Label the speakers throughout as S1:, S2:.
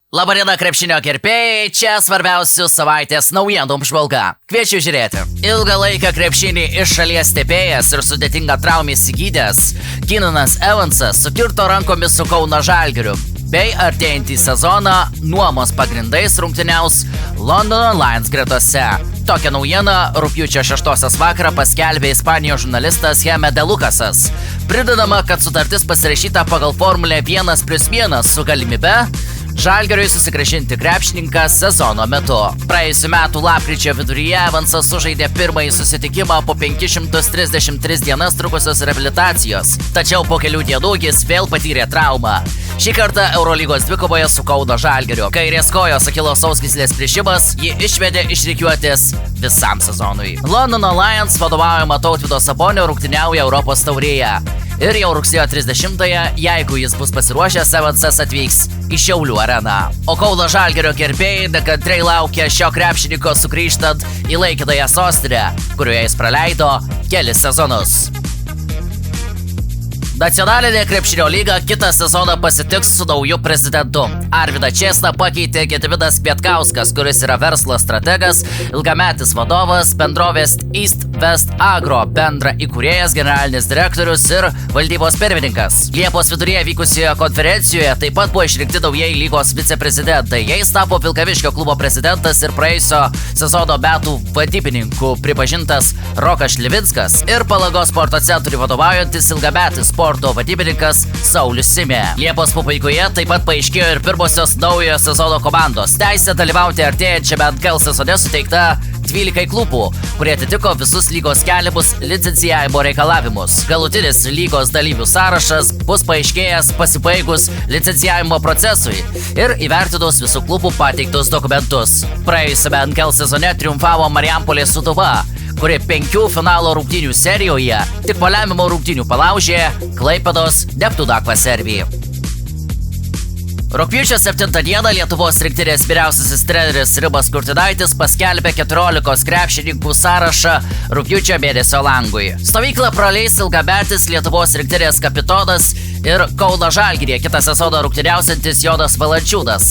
S1: Labadiena krepšinio gerbėjai, čia svarbiausių savaitės naujienų apžvalga. Kviečiu žiūrėti. Ilgą laiką krepšinį iš šalies stebėjęs ir sudėtingą traumą įsigydęs, Keenanas Evansas sukirto rankomis su Kauno Žalgiriu, bei artėjantį sezoną nuomos pagrindais rungtyniaus Londono Lions gretose. Tokią naujieną rugpjūčio 6 vakarą paskelbė Ispanijos žurnalistas Jaime de Lucasas. Pridedama, kad sutartis pasirašyta pagal Formulę 1+1 su galimybe Žalgiriui susigrąžinti krepšininką sezono metu. Praėjusiu metu lapkričio viduryje Evansas sužaidė pirmąjį susitikimą po 533 dienas trukusios reabilitacijos, tačiau po kelių dienų jis vėl patyrė traumą. Šį kartą Eurolygos dvikovoje su Kauno Žalgiriu. Kairės kojos Achilo sausgyslės plyšimas jį išvedė iš rikiuotės visam sezonui. Londono Lions vadovaujama Tautvydo Sabonio rungtyniauja Europos taurėje. Ir jau rugsėjo 30-ąją, jeigu jis bus pasiruošęs, Evansas atvyks į Šiaulių areną. O Kauno Žalgirio gerbėjai nekantriai laukia šio krepšininko sugrįžtant į laikinąją sostinę, kurioje jis praleido kelis sezonus. Nacionalinė krepšinio lyga kitą sezoną pasitiks su nauju prezidentu. Arvydą Čėsną pakeitė Gediminas Pietkauskas, kuris yra verslo strategas, ilgametis vadovas, bendrovės East West Agro bendra įkūrėjas, generalinis direktorius ir valdybos pirmininkas. Liepos viduryje vykusioje konferencijoje taip pat buvo išrinkti naujai lygos viceprezidentai. Jais tapo Vilkaviškio klubo prezidentas ir praėjusio sezono metų vadybininku pripažintas Rokas Šlivinskas ir Palangos sporto centrui vadovaujantis ilgametis sporto vadybininkas Saulius Simė. Liepos pabaigoje taip pat paaiškėjo ir pirmosios naujojo sezono komandos. Teisė dalyvauti artėjančiame NKL sezone suteikta 12 klubų, kurie atitiko visus lygos keliamus licencijavimo reikalavimus. Galutinis lygos dalyvių sąrašas bus paaiškėjęs pasibaigus licencijavimo procesui ir įvertinus visų klubų pateiktus dokumentus. Praėjusiame NKL sezone triumfavo Marijampolės Sūduva, kuri 5 finalo rungtynių serijoje tik po lemiamo rungtynių palaužė Klaipėdos Neptūną Akvaservį. Rugpjūčio 7 dieną Lietuvos rinktinės vyriausiasis treneris Rimas Kurtinaitis paskelbė 14 krepšininkų sąrašą rugpjūčio mėnesio langui. Stovyklą praleis ilgametis Lietuvos rinktinės kapitonas ir Kauno Žalgiryje kitą sezoną rungtyniausiantis Jonas Valančiūnas.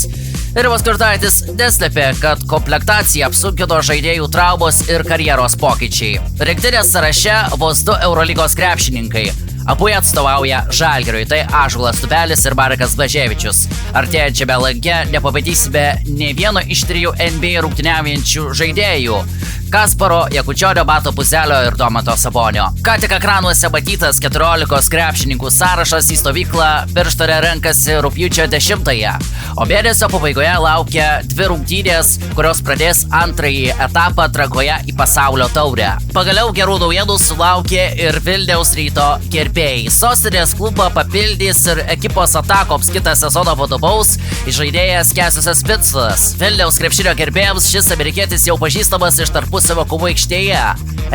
S1: Rimas Kurtinaitis neslėpė, kad komplektaciją apsunkino žaidėjų traumos ir karjeros pokyčiai. Rinktinės sąraše vos 2 Eurolygos krepšininkai. Abu jie atstovauja Žalgiriui, tai Ąžuolas Tubelis ir Marekas Blaževičius. Artėjančiame lange nepamatysime nė vieno iš 3 NBA rungtyniaujančių žaidėjų – Kasparo, Jakučionio, Mato Puzelio ir Domanto Sabonio. Ką tik ekranuose matytas 14 krepšininkų sąrašas į stovyklą Birštone renkasi rugpjūčio 10-ąją, o mėnesio pabaigoje laukia 2 rungtynės, kurios pradės antrąjį etapą atrankoje į pasaulio taurę. Pagaliau gerų naujienų sulaukė ir Vilniaus Ryto gerbėjai. Sostinės klubą papildys ir ekipos atakoms kitą sezoną vadovaus žaidėjas Kęstutis Spitsas. Vilniaus krepšinio gerbėjams šis amerikietis jau pažįstamas iš tarpusavio kovų aikštėje.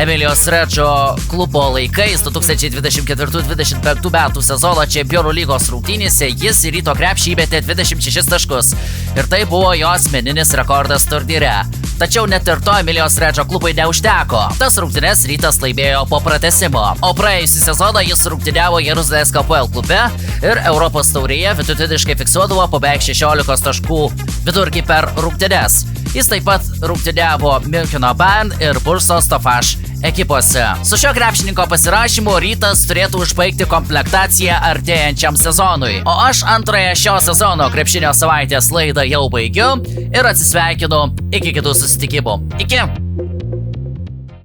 S1: Emilijos Redžo klubo laikais 2024-2025 metų sezono Čempionų lygos rungtynėse jis į Ryto krepšį įmetė 26 taškus ir tai buvo jo asmeninis rekordas turnyre. Tačiau net ir to Emilijos Redžo klubui neužteko. Tas rungtynes Rytas laimėjo po pratęsimo, o praėjusį sezoną jis rungtyniavo Jeruzalės KPL klube ir Europos taurėje vidutiniškai fiksuodavo po beveik 16 taškų vidurkį per rungtynes. Jis taip pat rungtyniavo Miuncheno Bayern ir Bursos Tofaš ekipose. Su šio krepšininko pasirašymu Rytas turėtų užbaigti komplektaciją artėjančiam sezonui. O aš antrąją šio sezono krepšinio savaitės laidą jau baigiu ir atsisveikinu iki kitų susitikimų. Iki!